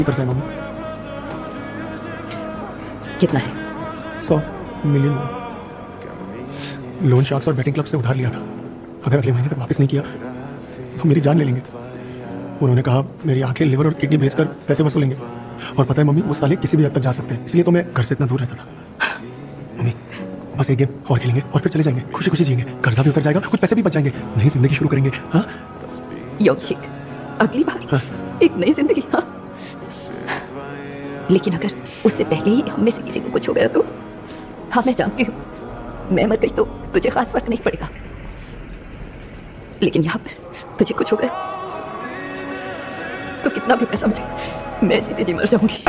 कर से मम्मी। कितना है? 100 मिलियन लोन शार्क्स और बैटिंग क्लब से उधार लिया था। अगर अगले महीने तक वापस नहीं किया तो मेरी जान ले लेंगे। उन्होंने कहा मेरी आंखें, लिवर और किडनी बेचकर पैसे वसूलेंगे। और पता है मम्मी, वो साले किसी भी हद तक जा सकते हैं, इसलिए तो मैं घर से इतना दूर रहता था। मम्मी बस एक गेम और खेलेंगे और फिर चले जाएंगे, खुशी खुशी जिएंगे, कर्जा भी उतर जाएगा, कुछ पैसे भी बच जाएंगे, नई जिंदगी शुरू करेंगे। हाँ योगशिक, अगली बार एक नई जिंदगी। हाँ, लेकिन अगर उससे पहले ही हम में से किसी को कुछ हो गया तो? हाँ मैं जानती हूँ, मैं मर गई तो तुझे खास फर्क नहीं पड़ेगा, लेकिन यहाँ पर तुझे कुछ हो गया तो कितना भी पैसा मिले, मैं जीते जी मर जाऊंगी।